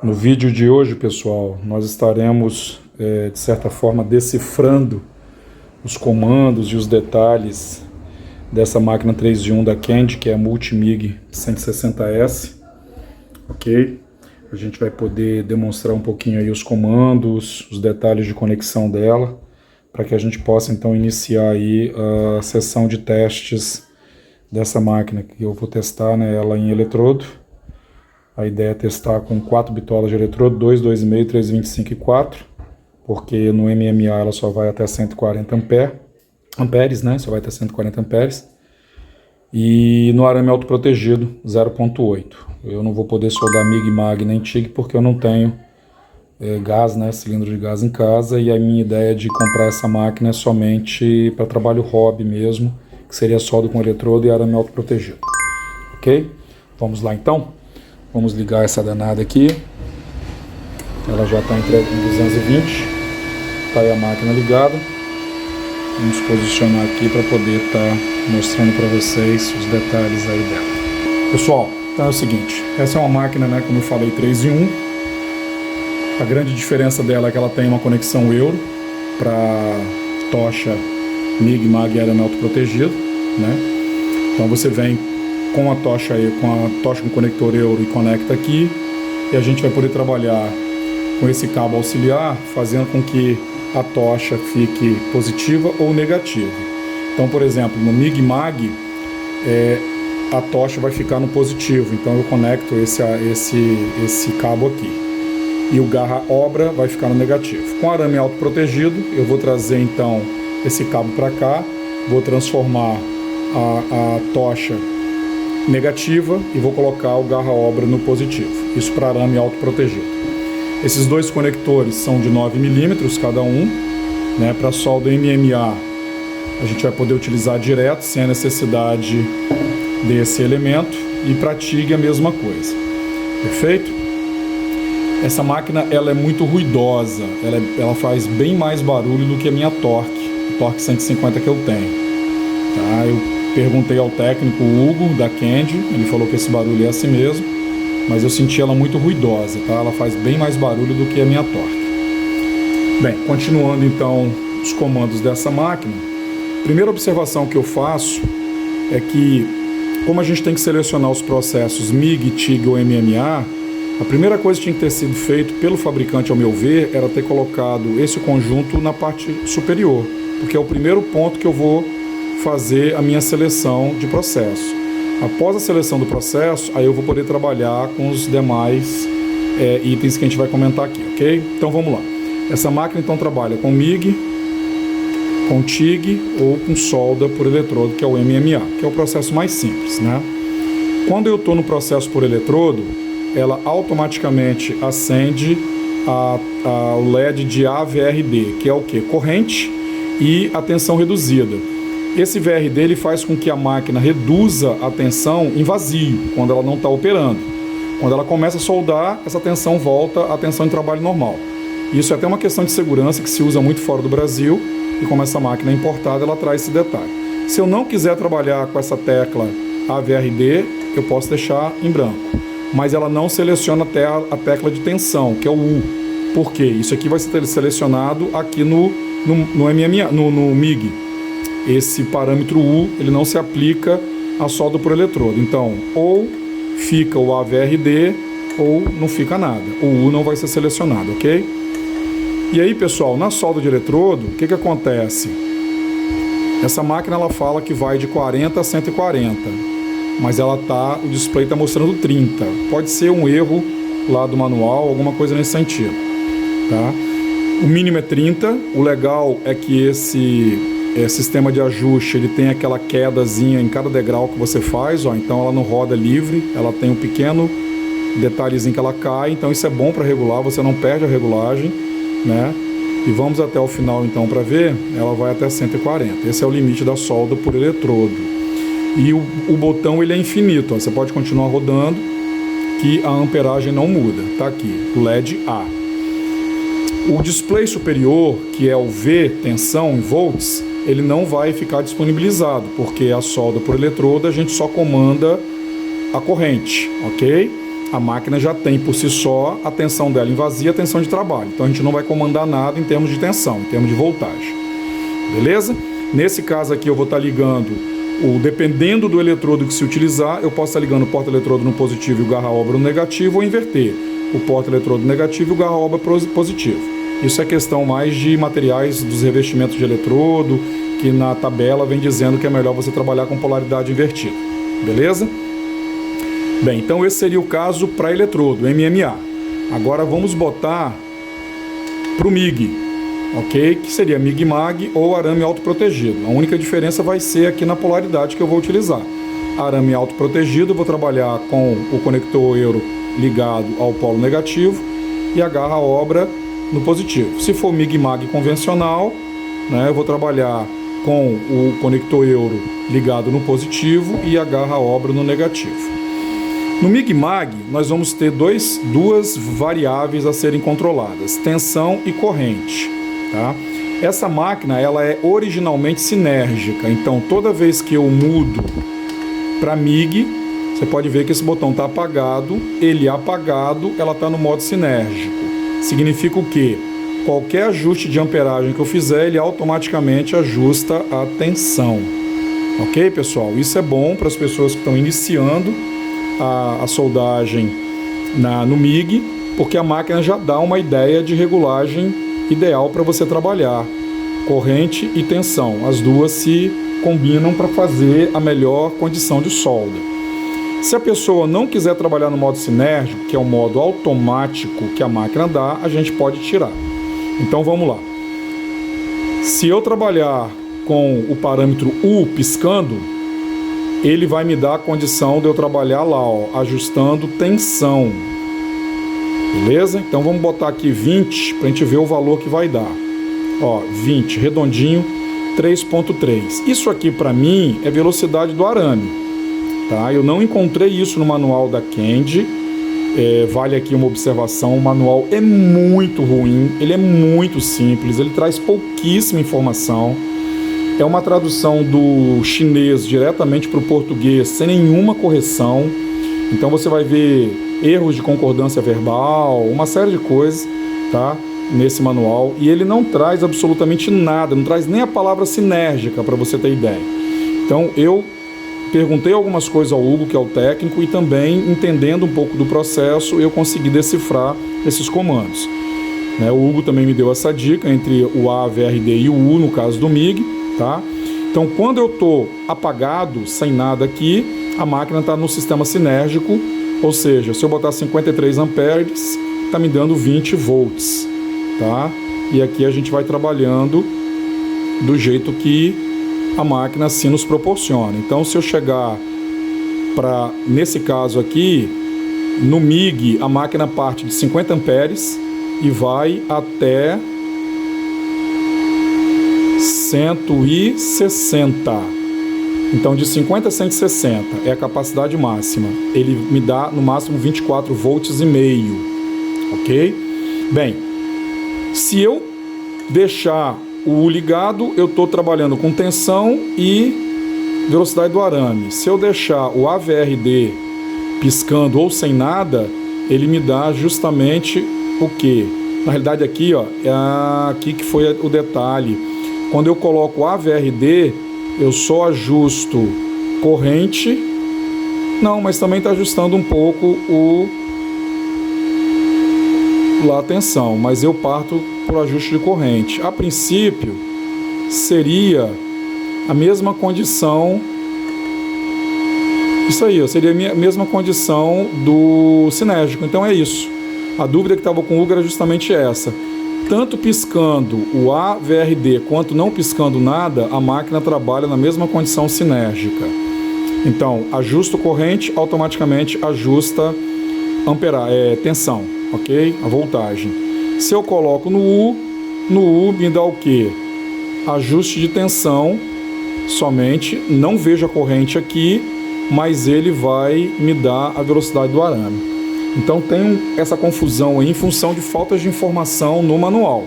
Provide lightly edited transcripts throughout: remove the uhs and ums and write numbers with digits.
No vídeo de hoje, pessoal, nós estaremos, de certa forma, decifrando os comandos e os detalhes dessa máquina 3 em 1 da Candy, que é a Multimig 160S, ok? A gente vai poder demonstrar um pouquinho aí os comandos, os detalhes de conexão dela, para que a gente possa então iniciar aí a sessão de testes dessa máquina, que eu vou testar, né, ela em eletrodo. A ideia é testar com 4 bitolas de eletrodo, 2, 2,5, 3,25 e 4, porque no MMA ela só vai até 140 amperes, né? Só vai até 140 amperes. E no arame autoprotegido, 0,8. Eu não vou poder soldar MIG, MAG nem TIG porque eu não tenho gás, né? Cilindro de gás em casa, e a minha ideia de comprar essa máquina é somente para trabalho hobby mesmo, que seria solda com eletrodo e arame autoprotegido. Ok? Vamos lá então? Vamos ligar essa danada aqui. Ela já está em 220. Está aí a máquina ligada. Vamos posicionar aqui para poder estar mostrando para vocês os detalhes aí dela. Pessoal, então é o seguinte. Essa é uma máquina, né, como eu falei, 3 em 1. A grande diferença dela é que ela tem uma conexão Euro para tocha MIG, MAG e arame autoprotegido, né? Então você vem com a tocha com conector Euro e conecta aqui, e a gente vai poder trabalhar com esse cabo auxiliar, fazendo com que a tocha fique positiva ou negativa. Então, por exemplo, no MIG MAG, a tocha vai ficar no positivo, então eu conecto esse cabo aqui. E o garra obra vai ficar no negativo. Com arame autoprotegido, eu vou trazer então esse cabo para cá, vou transformar a tocha negativa e vou colocar o garra obra no positivo. Isso para arame autoprotegido. Esses dois conectores são de 9 milímetros cada um, né? Para solda MMA a gente vai poder utilizar direto, sem a necessidade desse elemento, e para TIG a mesma coisa. Perfeito? Essa máquina ela é muito ruidosa, ela faz bem mais barulho do que a minha Torque 150 que eu tenho. Tá? Eu perguntei ao técnico Hugo da Candy, ele falou que esse barulho é assim mesmo, mas eu senti ela muito ruidosa, tá? Ela faz bem mais barulho do que a minha Torque. Bem, continuando então os comandos dessa máquina, a primeira observação que eu faço é que, como a gente tem que selecionar os processos MIG, TIG ou MMA, a primeira coisa que tinha que ter sido feito pelo fabricante, ao meu ver, era ter colocado esse conjunto na parte superior, porque é o primeiro ponto que eu vou fazer a minha seleção de processo. Após a seleção do processo, aí eu vou poder trabalhar com os demais itens que a gente vai comentar aqui, ok? Então vamos lá. Essa máquina então trabalha com MIG, com TIG ou com solda por eletrodo, que é o MMA, que é o processo mais simples, né? Quando eu estou no processo por eletrodo, ela automaticamente acende o LED de AVRD, que é o que? Corrente e a tensão reduzida. Esse VRD ele faz com que a máquina reduza a tensão em vazio, quando ela não está operando. Quando ela começa a soldar, essa tensão volta à tensão em trabalho normal. Isso é até uma questão de segurança que se usa muito fora do Brasil, e como essa máquina é importada, ela traz esse detalhe. Se eu não quiser trabalhar com essa tecla AVRD, eu posso deixar em branco. Mas ela não seleciona até a tecla de tensão, que é o U. Por quê? Isso aqui vai ser selecionado aqui no MIG. Esse parâmetro U, ele não se aplica à solda por eletrodo. Então, ou fica o AVRD, ou não fica nada. O U não vai ser selecionado, ok? E aí, pessoal, na solda de eletrodo, o que acontece? Essa máquina, ela fala que vai de 40 a 140, mas o display está mostrando 30. Pode ser um erro lá do manual, alguma coisa nesse sentido, tá? O mínimo é 30, o legal é que esse sistema de ajuste, ele tem aquela quedazinha em cada degrau que você faz, ó, então ela não roda livre, ela tem um pequeno detalhezinho que ela cai, então isso é bom para regular, você não perde a regulagem, né? E vamos até o final então para ver, ela vai até 140, esse é o limite da solda por eletrodo. E o botão ele é infinito, ó, você pode continuar rodando, que a amperagem não muda, tá aqui, LED A. O display superior, que é o V, tensão em volts, ele não vai ficar disponibilizado, porque a solda por eletrodo a gente só comanda a corrente, ok? A máquina já tem por si só a tensão dela em vazia, a tensão de trabalho. Então a gente não vai comandar nada em termos de tensão, em termos de voltagem. Beleza? Nesse caso aqui eu vou estar ligando, dependendo do eletrodo que se utilizar, eu posso estar ligando o porta-eletrodo no positivo e o garra-obra no negativo, ou inverter o porta-eletrodo negativo e o garra-obra positivo. Isso é questão mais de materiais dos revestimentos de eletrodo, que na tabela vem dizendo que é melhor você trabalhar com polaridade invertida. Beleza? Bem, então esse seria o caso para eletrodo, MMA. Agora vamos botar para o MIG, ok? Que seria MIG-MAG ou arame autoprotegido. A única diferença vai ser aqui na polaridade que eu vou utilizar. Arame autoprotegido, eu vou trabalhar com o conector euro ligado ao polo negativo e a garra-obra no positivo. Se for MIG-MAG convencional, né, eu vou trabalhar com o conector euro ligado no positivo e a garra-obra no negativo. No MIG-MAG, nós vamos ter duas variáveis a serem controladas, tensão e corrente. Tá? Essa máquina ela é originalmente sinérgica, então toda vez que eu mudo para MIG, você pode ver que esse botão está apagado, ele apagado, ela está no modo sinérgico. Significa o quê? Qualquer ajuste de amperagem que eu fizer, ele automaticamente ajusta a tensão. Ok, pessoal? Isso é bom para as pessoas que estão iniciando a soldagem no MIG, porque a máquina já dá uma ideia de regulagem ideal para você trabalhar. Corrente e tensão, as duas se combinam para fazer a melhor condição de solda. Se a pessoa não quiser trabalhar no modo sinérgico, que é o modo automático que a máquina dá, a gente pode tirar. Então vamos lá. Se eu trabalhar com o parâmetro U piscando, ele vai me dar a condição de eu trabalhar lá, ó, ajustando tensão. Beleza? Então vamos botar aqui 20 para a gente ver o valor que vai dar. Ó, 20, redondinho, 3.3. Isso aqui para mim é velocidade do arame. Tá? Eu não encontrei isso no manual da Candy. Vale aqui uma observação, o manual é muito ruim, ele é muito simples, ele traz pouquíssima informação. É uma tradução do chinês diretamente para o português, sem nenhuma correção. Então você vai ver erros de concordância verbal, uma série de coisas, tá, nesse manual. E ele não traz absolutamente nada, não traz nem a palavra sinérgica, para você ter ideia. Então eu perguntei algumas coisas ao Hugo, que é o técnico, e também, entendendo um pouco do processo, eu consegui decifrar esses comandos. O Hugo também me deu essa dica entre o A, VRD e o U, no caso do MIG. Tá? Então, quando eu estou apagado, sem nada aqui, a máquina está no sistema sinérgico, ou seja, se eu botar 53 amperes, está me dando 20 volts. Tá? E aqui a gente vai trabalhando do jeito que a máquina assim nos proporciona. Então, se eu chegar para, nesse caso aqui, no MIG, a máquina parte de 50 amperes e vai até 160. Então de 50 a 160 é a capacidade máxima. Ele me dá no máximo 24 volts e meio. Ok? Bem, se eu deixar o U ligado, eu estou trabalhando com tensão e velocidade do arame. Se eu deixar o AVRD piscando ou sem nada, ele me dá justamente o que? Na realidade aqui, ó, é aqui que foi o detalhe. Quando eu coloco o AVRD, eu só ajusto corrente. Não, mas também está ajustando um pouco lá a tensão, mas eu parto por ajuste de corrente. A princípio, seria a mesma condição. Isso aí, ó, seria a mesma condição do sinérgico. Então é isso. A dúvida que estava com o Hugo era justamente essa. Tanto piscando o AVRD quanto não piscando nada, a máquina trabalha na mesma condição sinérgica. Então, ajusto corrente, automaticamente ajusta tensão, ok? A voltagem. Se eu coloco no U me dá o quê? Ajuste de tensão somente, não vejo a corrente aqui, mas ele vai me dar a velocidade do arame. Então tem essa confusão aí em função de faltas de informação no manual.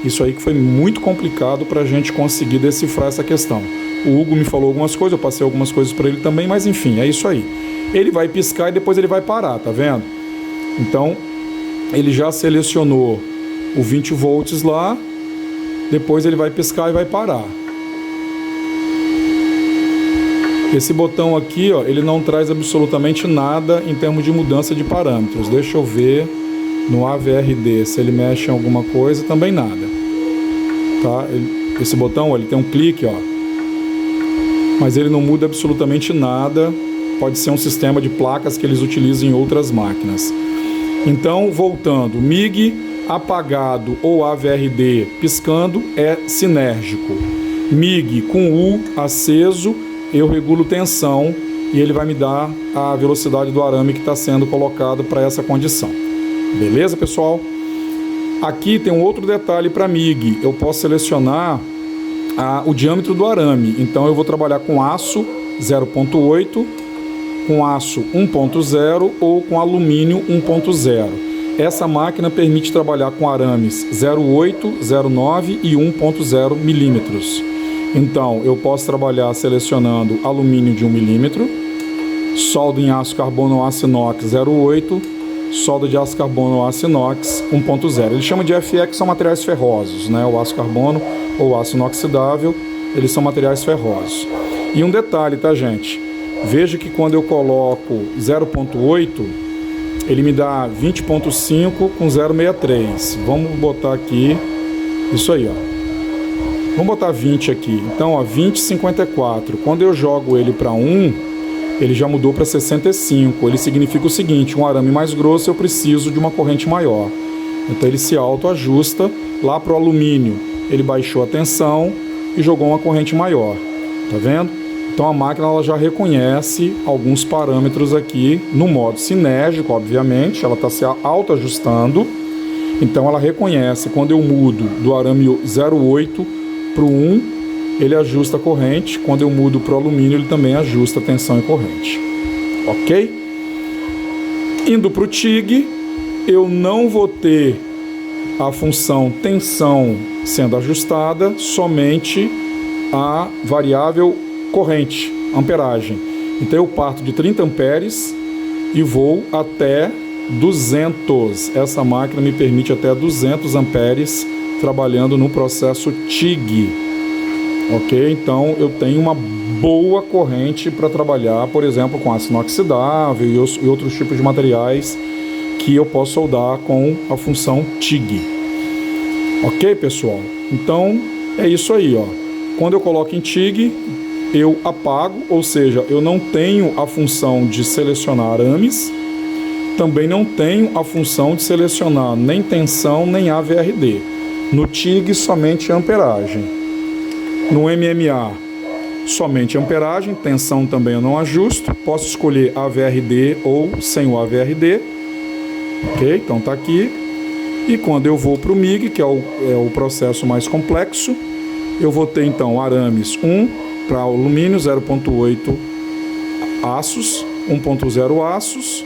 Isso aí que foi muito complicado para a gente conseguir decifrar essa questão. O Hugo me falou algumas coisas, eu passei algumas coisas para ele também, mas enfim, é isso aí. Ele vai piscar e depois ele vai parar, tá vendo? Então, ele já selecionou o 20 volts lá, depois ele vai piscar e vai parar. Esse botão aqui, ó, ele não traz absolutamente nada em termos de mudança de parâmetros. Deixa eu ver no AVRD se ele mexe em alguma coisa, também nada. Tá? Esse botão, ó, ele tem um clique, ó, mas ele não muda absolutamente nada. Pode ser um sistema de placas que eles utilizam em outras máquinas. Então, voltando, MIG apagado ou AVRD piscando é sinérgico. MIG com U aceso, eu regulo tensão e ele vai me dar a velocidade do arame que está sendo colocado para essa condição. Beleza, pessoal? Aqui tem um outro detalhe para MIG. Eu posso selecionar o diâmetro do arame. Então eu vou trabalhar com aço 0.8, com aço 1.0 ou com alumínio 1.0. Essa máquina permite trabalhar com arames 0.8, 0.9 e 1.0 milímetros. Então, eu posso trabalhar selecionando alumínio de 1 milímetro, solda em aço carbono ou aço inox 0.8, solda de aço carbono ou aço inox 1.0. Eles chamam de FE, que são materiais ferrosos, né? O aço carbono ou aço inoxidável, eles são materiais ferrosos. E um detalhe, tá, gente? Veja que quando eu coloco 0.8, ele me dá 20.5 com 0.63. Vamos botar aqui, isso aí, ó. Vamos botar 20 aqui. Então, ó, 20,54. Quando eu jogo ele para 1, ele já mudou para 65. Ele significa o seguinte: um arame mais grosso eu preciso de uma corrente maior. Então ele se autoajusta. Lá para o alumínio, ele baixou a tensão e jogou uma corrente maior. Tá vendo? Então a máquina ela já reconhece alguns parâmetros aqui no modo sinérgico, obviamente. Ela está se autoajustando. Então ela reconhece quando eu mudo do arame 0.8 para o 1, ele ajusta a corrente. Quando eu mudo para o alumínio, ele também ajusta a tensão e corrente. Ok? Indo para o TIG, eu não vou ter a função tensão sendo ajustada, somente a variável corrente, amperagem. Então eu parto de 30 amperes e vou até 200. Essa máquina me permite até 200 amperes trabalhando no processo TIG. Ok? Então eu tenho uma boa corrente para trabalhar, por exemplo, com aço inoxidável e outros tipos de materiais que eu posso soldar com a função TIG. Ok, pessoal? Então é isso aí, ó. Quando eu coloco em TIG, eu apago, ou seja, eu não tenho a função de selecionar arames, também não tenho a função de selecionar nem tensão nem AVRD. No TIG, somente amperagem. No MMA, somente amperagem, tensão também eu não ajusto. Posso escolher AVRD ou sem o AVRD. Ok? Então tá aqui. E quando eu vou para o MIG, que é o processo mais complexo, eu vou ter então arames 1 para alumínio, 0.8 aços, 1.0 aços,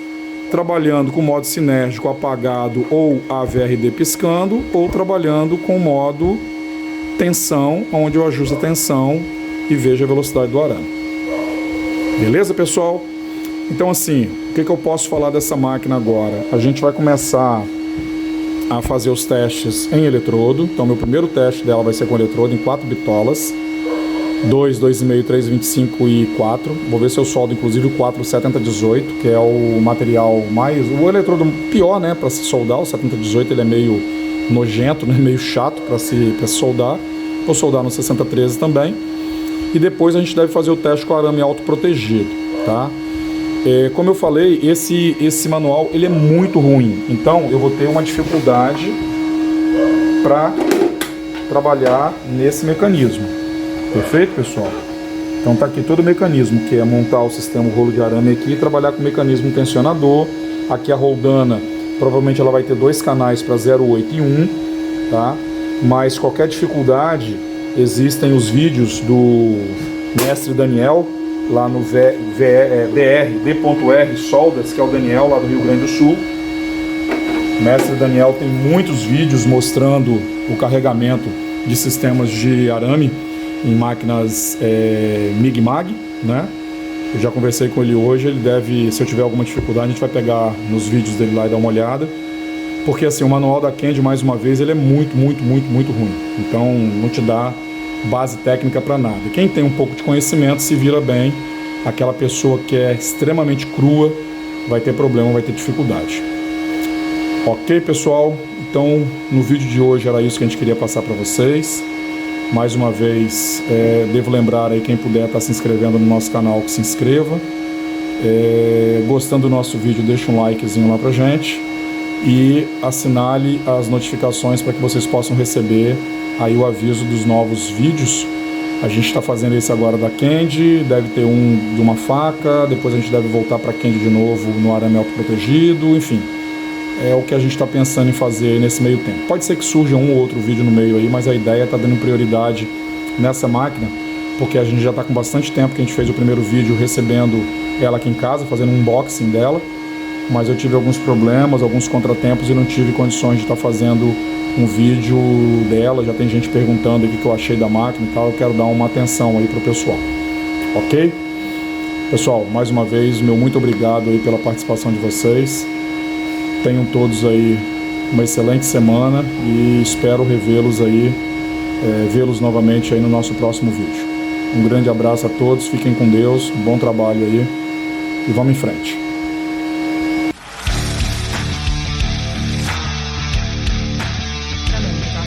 trabalhando com modo sinérgico apagado ou AVRD piscando, ou trabalhando com modo tensão, onde eu ajusto a tensão e vejo a velocidade do arame. Beleza, pessoal? Então, assim, o que eu posso falar dessa máquina agora? A gente vai começar a fazer os testes em eletrodo. Então, meu primeiro teste dela vai ser com eletrodo em 4 bitolas. 2, 2,5, 3, 25 e 4. Vou ver se eu soldo inclusive o 47018, que é o material mais... o eletrodo pior, né, para se soldar. O 7018 ele é meio nojento, né, meio chato para se soldar. Vou soldar no 6013 também. E depois a gente deve fazer o teste com arame autoprotegido, tá? Como eu falei, esse manual ele é muito ruim. Então eu vou ter uma dificuldade para trabalhar nesse mecanismo. Perfeito, pessoal? Então tá aqui todo o mecanismo, que é montar o sistema, o rolo de arame aqui e trabalhar com o mecanismo tensionador. Aqui a roldana, provavelmente ela vai ter 2 canais para 0,8 e 1, tá? Mas qualquer dificuldade, existem os vídeos do mestre Daniel, lá no D.R. Soldas, que é o Daniel lá do Rio Grande do Sul. O mestre Daniel tem muitos vídeos mostrando o carregamento de sistemas de arame em máquinas MIG-MAG, né? Eu já conversei com ele hoje, ele deve, se eu tiver alguma dificuldade, a gente vai pegar nos vídeos dele lá e dar uma olhada. Porque assim, o manual da Candy, mais uma vez, ele é muito ruim. Então não te dá base técnica para nada. Quem tem um pouco de conhecimento se vira bem. Aquela pessoa que é extremamente crua vai ter problema, vai ter dificuldade. Ok, pessoal? Então, no vídeo de hoje era isso que a gente queria passar para vocês. Mais uma vez, devo lembrar aí, quem puder estar se inscrevendo no nosso canal, que se inscreva. Gostando do nosso vídeo, deixa um likezinho lá pra gente. E assinale as notificações para que vocês possam receber aí o aviso dos novos vídeos. A gente está fazendo esse agora da Candy, deve ter um de uma faca, depois a gente deve voltar para Candy de novo no arame autoprotegido, enfim. É o que a gente está pensando em fazer nesse meio tempo. Pode ser que surja um ou outro vídeo no meio aí, mas a ideia está dando prioridade nessa máquina, porque a gente já está com bastante tempo que a gente fez o primeiro vídeo recebendo ela aqui em casa, fazendo um unboxing dela, mas eu tive alguns problemas, alguns contratempos e não tive condições de estar fazendo um vídeo dela. Já tem gente perguntando o que eu achei da máquina e tal, eu quero dar uma atenção aí para o pessoal, ok? Pessoal, mais uma vez, meu muito obrigado aí pela participação de vocês. Tenham todos aí uma excelente semana e espero revê-los aí, vê-los novamente aí no nosso próximo vídeo. Um grande abraço a todos, fiquem com Deus, um bom trabalho aí e vamos em frente.